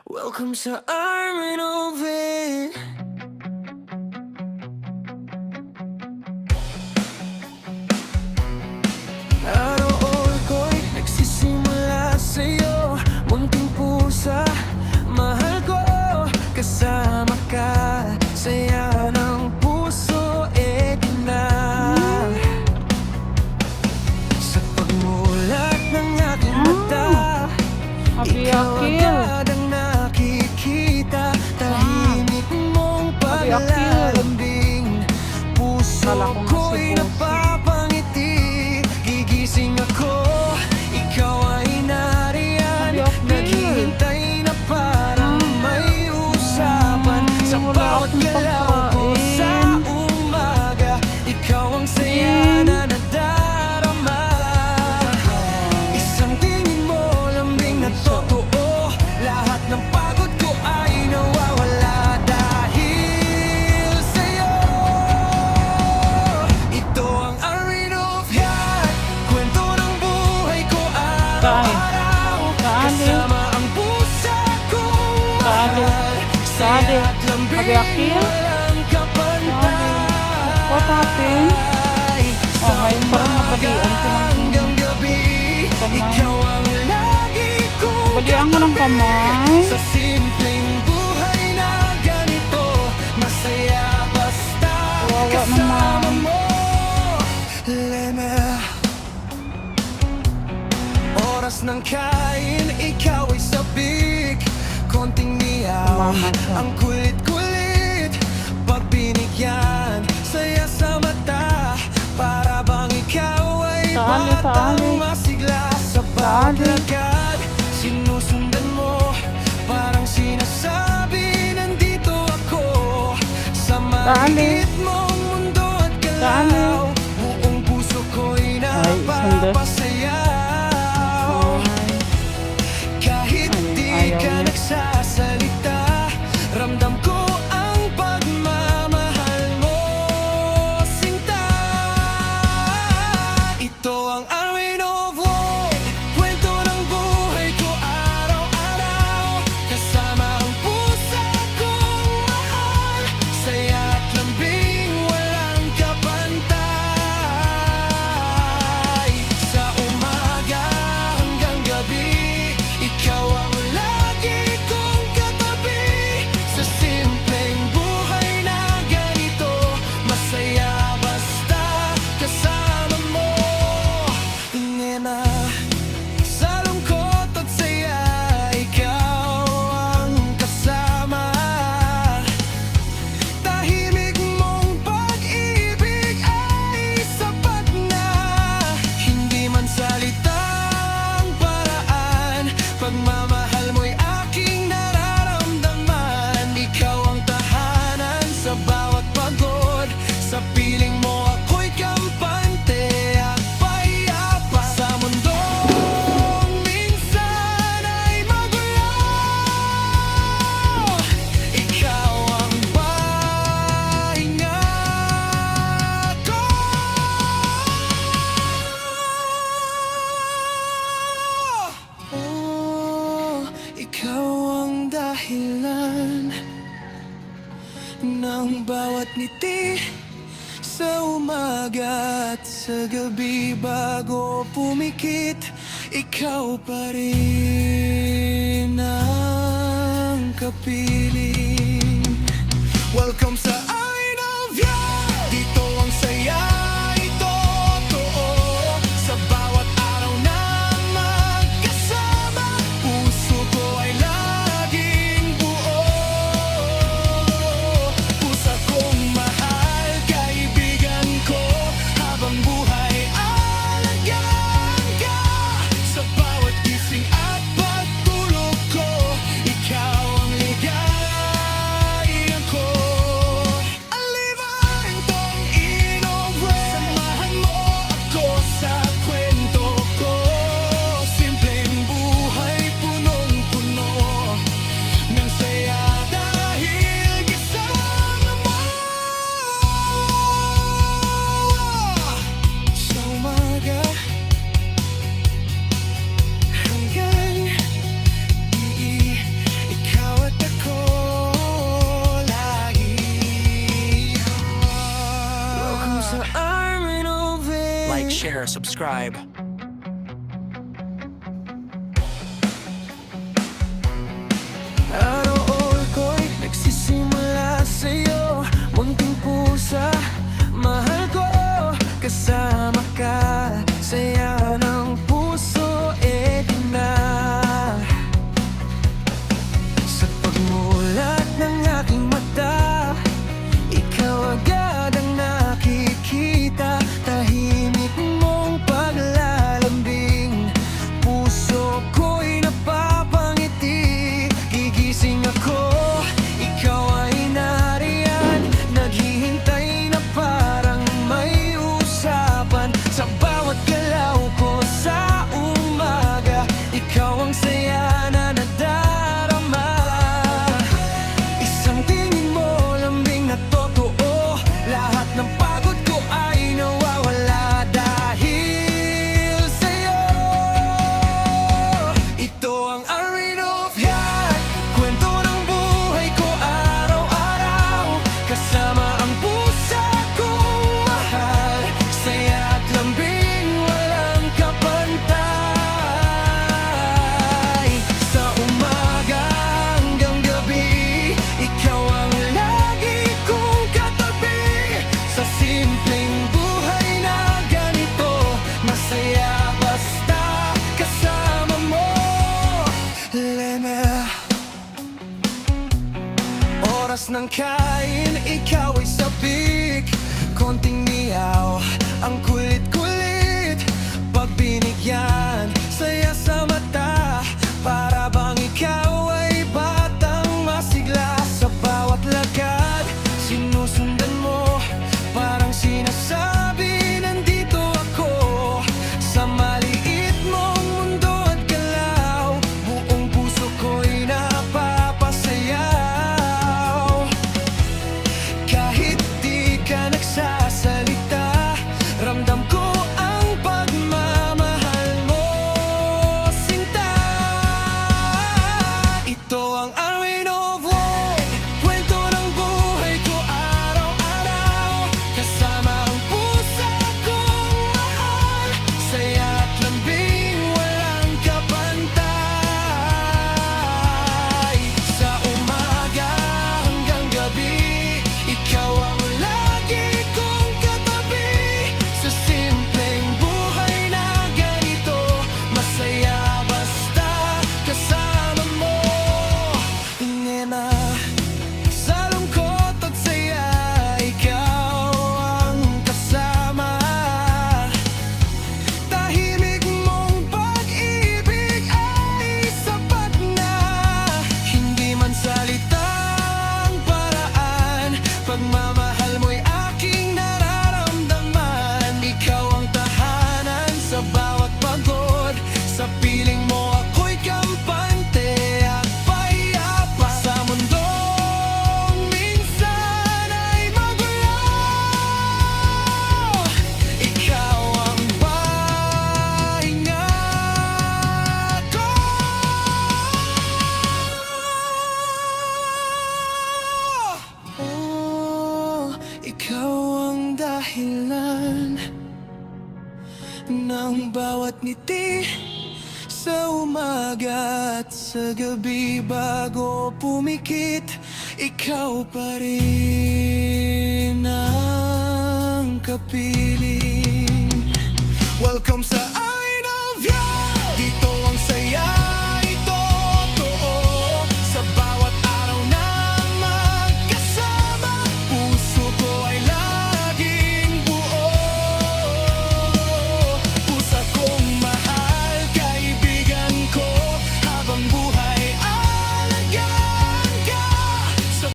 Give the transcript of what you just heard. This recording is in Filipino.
Welcome sa Armin Oven. Araw ko'y nagsisimula sa'yo, munting pusa, mahal ko, kasama ka, saya ng puso, na. Sa pagmulat ng aking mata, ikaw agad ang nakikita, tahimik mong paglalambing, puso ko'y napapangiti, gigising ako, ikaw ay nariyan, naghihintay na parang may usapan, sa bawat galaw ko sa umaga, ikaw ang saya na nadarama. Isang tingin mo lambing na totoo, lahat ng pagod ko ay nawawala dahil sa'yo. Ito ang Armin of Yan, kwento ng buhay ko araw-araw, kasama ang pusa kong mahal, saya't lambing walang kapantay. What happened? Sa ngayon parang nabalian ko ng hanggang gabi, ikaw ang lagi kong Balian mo ng kamay. sa simpleng buhay na ganito, masaya basta Kawawa kasama naman. mo. Leme, oras ng kain, ikaw ay sabik, konting miyaw, Mama siya. ang kulit-kulit, pag binigyan, saya sa mata, para bang ikaw ay Taali, batang taali. masigla sa bawat Taali. lagad, sinusundan mo, parang sinasabi, nandito ako, sa maliit mong mundo at galaw, buong puso ko'y napapasayaw. Kahit di ayaw ka niya. nagsasalita, ramdam ko ang pagmamahal mo, sinta. Ito ang Armin of Love, kwento ng buhay ko araw-araw, kasama ang pusa kong mahal, saya't lambing walang kapantay. Sa umaga hanggang gabi, ikaw ang lagi kong katabi, sa simpleng buhay na ganito, masaya basta kasama mo. Nena, sa lungkot at saya, ikaw ang kasama, tahimik mong pag-ibig ay sapat na, hindi man salitang paraan, pagmamahal mo'y aking nararamdaman, ikaw ang tahanan sa bawat pagod, sa piling mo ako'y kampante at payapa, sa mundong minsan ay magulo, ikaw ang pahinga ko. Oh, ikaw ang dahilan ng bawat ngiti sa umaga at sa gabi, bago pumikit, ikaw pa rin ang kapiling. Welcome sa Armin of Yan, dito ang saya ay totoo, sa bawat araw na magkasama, puso ko ay laging buo. Pusa kong mahal, kaibigan ko, habang buhay alagaan ka, sa bawat gising at pagtulog ko, ikaw ang ligaya ko. share, subscribe. Araw ko'y nagsisimula sa'yo, munting pusa, mahal ko, kasama ka, saya ng puso, di na. Sa pagmulat ng aking mata, ikaw agad ang nakikita, tahimik mong paglalambing, puso ko'y napapangiti. Gigising ako, ikaw ay nariyan, naghihintay na parang may usapan. Sa bawat galaw ko sa umaga, ikaw ang saya na nadarama. Isang tingin mo, lambing na totoo, lahat ng pagod ko ay nawawala dahil sa'yo. Ito ang Armin of Yan, kwento ng buhay ko araw-araw, kasama ang pusa kong mahal, saya at lambing walang kapantay. Sa umaga hanggang gabi, ikaw ang lagi kong katabi, sa simpleng buhay na ganito, masaya basta kasama mo. Lena, oras ng kain, ikaw ay sabik, konting niyaw, ang kulit-kulit, pag binigyan, saya sa mata, para bang ikaw ay batang masigla. Sa bawat lakad, sinusundan mo, parang sinasabi, nandito ako, sa maliit mong mundo at galaw, buong puso ko'y napapasayaw. Kahit di ka nagsasalita, ramdam ko ang pagmamahal mo, sinta. Ito ang Armin of Woe, kwento ng buhay ko araw-araw, kasama ang pusa kong mahal, saya at lambing walang kapantay. Sa umaga hanggang gabi, ikaw ang lagi kong katabi, sa simpleng buhay na ganito, masaya basta kasama mo. Nena, sa lungkot at saya, ikaw ang kasama, tahimik mong pag-ibig ay sapat na, hindi man salitang paraan, pagmamahal mo'y aking nararamdaman. Ikaw ang tahanan sa bawat pagod, sa piling mo ako'y kampante at payapa, sa mundong minsan ay magulo, ikaw ang pahinga ko. Oh, ikaw ang dahilan ng bawat ngiti, sa umaga at sa gabi, bago pumikit, ikaw pa rin ang kapiling. Welcome sa